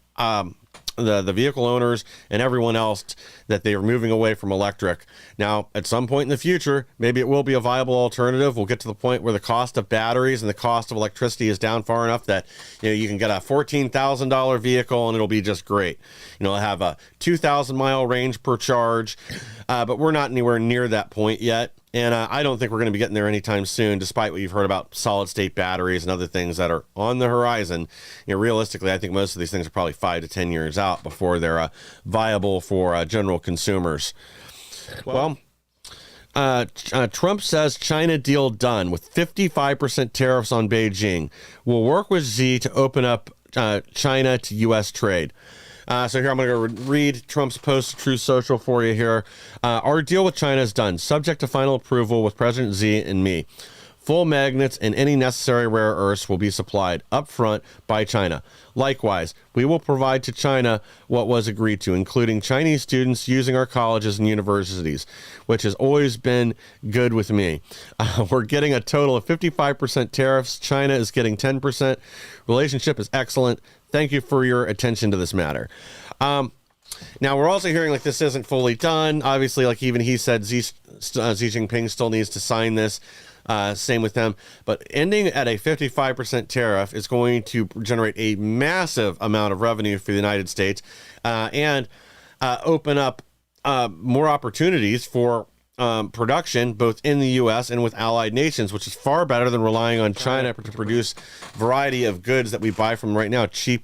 S4: the vehicle owners and everyone else that they are moving away from electric. Now, at some point in the future, maybe it will be a viable alternative. We'll get to the point where the cost of batteries and the cost of electricity is down far enough that you can get a $14,000 vehicle and it'll be just great. It'll have a 2,000 mile range per charge, but we're not anywhere near that point yet. And I don't think we're going to be getting there anytime soon, despite what you've heard about solid state batteries and other things that are on the horizon. Realistically, I think most of these things are probably 5 to 10 years out before they're viable for general consumers. Well, Trump says China deal done with 55% tariffs on Beijing. Will work with Xi to open up China to U.S. trade. So here I'm going to read Trump's post to Truth Social for you here. Our deal with China is done, subject to final approval with President Xi and me. Full magnets and any necessary rare earths will be supplied up front by China. Likewise, we will provide to China what was agreed to, including Chinese students using our colleges and universities, which has always been good with me. We're getting a total of 55% tariffs. China is getting 10%. Relationship is excellent. Thank you for your attention to this matter. Now, we're also hearing like this isn't fully done. Obviously, like even he said, Xi Jinping still needs to sign this. Same with them. But ending at a 55% tariff is going to generate a massive amount of revenue for the United States and open up more opportunities for production both in the U.S. and with allied nations, which is far better than relying on China to produce a variety of goods that we buy from right now, cheap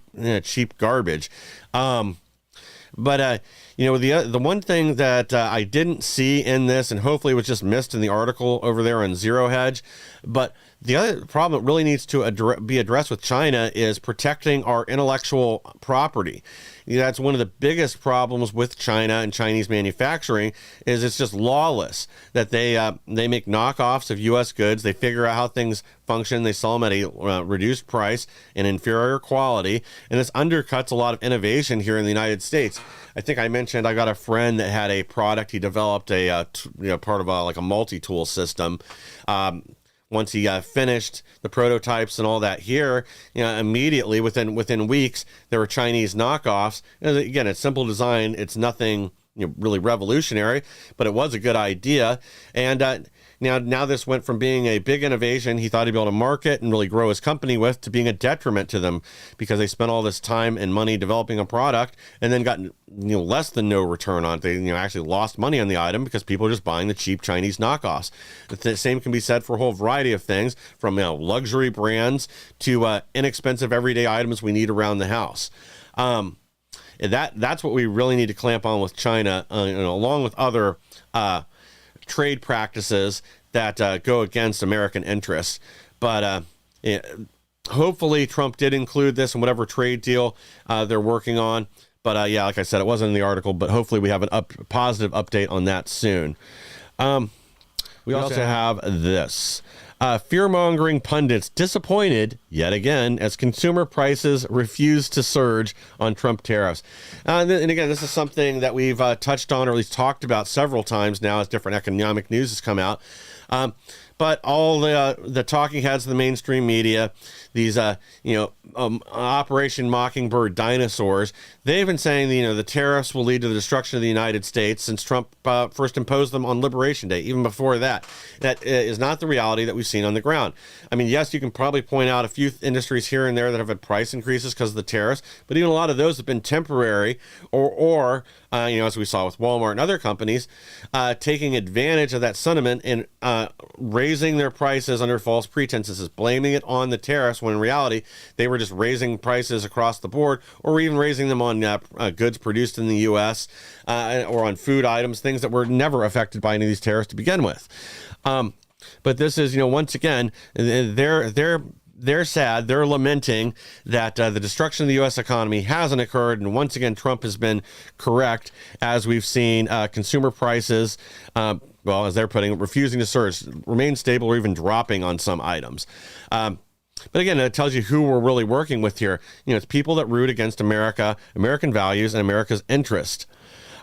S4: garbage. But the one thing that I didn't see in this, and hopefully it was just missed in the article over there on Zero Hedge, but the other problem that really needs to be addressed with China is protecting our intellectual property. That's one of the biggest problems with China and Chinese manufacturing is it's just lawless, that they make knockoffs of U.S. goods. They figure out how things function. They sell them at a reduced price and inferior quality. And this undercuts a lot of innovation here in the United States. I think I mentioned I got a friend that had a product. He developed a part of a multi-tool system. Once he finished the prototypes and all that here, immediately within weeks, there were Chinese knockoffs. And again, it's simple design. It's nothing really revolutionary, but it was a good idea. And now this went from being a big innovation he thought he'd be able to market and really grow his company with, to being a detriment to them, because they spent all this time and money developing a product and then got less than no return on it. They actually lost money on the item because people are just buying the cheap Chinese knockoffs. The same can be said for a whole variety of things, from luxury brands to inexpensive everyday items we need around the house. That's what we really need to clamp on with China, along with other trade practices that go against American interests. But hopefully Trump did include this in whatever trade deal they're working on. But like I said, it wasn't in the article, but hopefully we have a positive update on that soon. We also have this. Fear-mongering pundits disappointed yet again as consumer prices refuse to surge on Trump tariffs. And again, this is something that we've touched on, or at least talked about several times now as different economic news has come out. But all the talking heads of the mainstream media, these Operation Mockingbird dinosaurs, they've been saying the tariffs will lead to the destruction of the United States since Trump first imposed them on Liberation Day. Even before that, that is not the reality that we've seen on the ground. I mean, yes, you can probably point out a few industries here and there that have had price increases because of the tariffs, but even a lot of those have been temporary, or as we saw with Walmart and other companies, taking advantage of that sentiment and raising their prices under false pretenses, blaming it on the tariffs, when in reality they were just raising prices across the board, or even raising them on goods produced in the U.S. Or on food items, things that were never affected by any of these tariffs to begin with. But this is, once again, they're sad. They're lamenting that the destruction of the U.S. economy hasn't occurred. And once again, Trump has been correct, as we've seen consumer prices, as they're putting it, refusing to surge, remain stable, or even dropping on some items. But again, it tells you who we're really working with here. It's people that root against America, American values, and America's interest.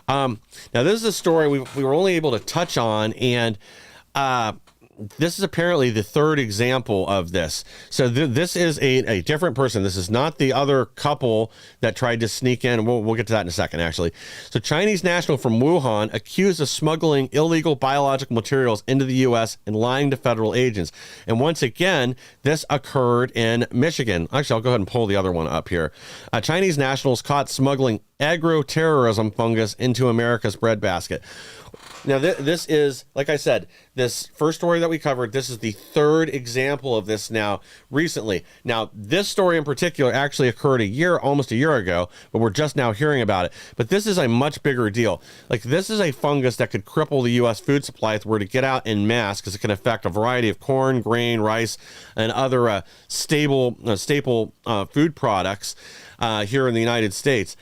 S4: Now, this is a story we were only able to touch on, and this is apparently the third example of this. So this is a different person. This is not the other couple that tried to sneak in. We'll get to that in a second, actually. So Chinese national from Wuhan accused of smuggling illegal biological materials into the U.S. and lying to federal agents. And once again, this occurred in Michigan. Actually, I'll go ahead and pull the other one up here. Chinese nationals caught smuggling agroterrorism fungus into America's breadbasket. Now, this is, like I said, this first story that we covered, this is the third example of this now recently. Now, this story in particular actually occurred almost a year ago, but we're just now hearing about it. But this is a much bigger deal. Like, this is a fungus that could cripple the U.S. food supply if it were to get out en masse, because it can affect a variety of corn, grain, rice, and other staple food products here in the United States.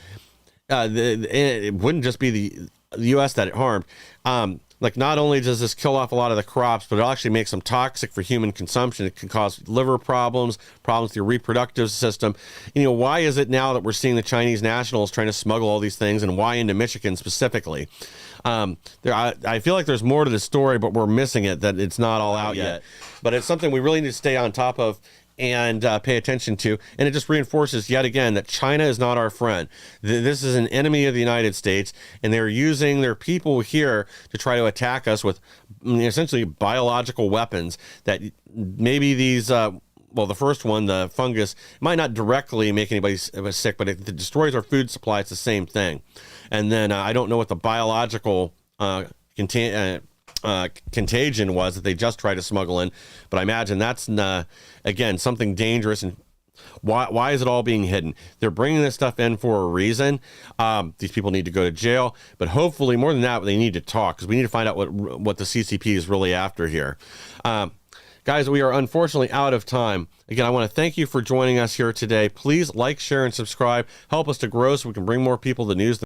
S4: It wouldn't just be the U.S. that it harmed. Not only does this kill off a lot of the crops, but it actually makes them toxic for human consumption. It can cause liver problems with your reproductive system. Why is it now that we're seeing the Chinese nationals trying to smuggle all these things, and why into Michigan specifically? I feel like there's more to the story, but we're missing it, that it's not all out yet. But it's something we really need to stay on top of and pay attention to. And it just reinforces yet again that China is not our friend. This is an enemy of the United States, and they're using their people here to try to attack us with essentially biological weapons that maybe these the first one, the fungus, might not directly make anybody sick, but it destroys our food supply. It's the same thing. And then I don't know what the biological contagion was that they just tried to smuggle in, but I imagine that's again something dangerous. And why is it all being hidden? They're bringing this stuff in for a reason. These people need to go to jail, but hopefully more than that, they need to talk, because we need to find out what the CCP is really after here. Guys, we are unfortunately out of time. Again, I want to thank you for joining us here today. Please like, share, and subscribe. Help us to grow so we can bring more people the news.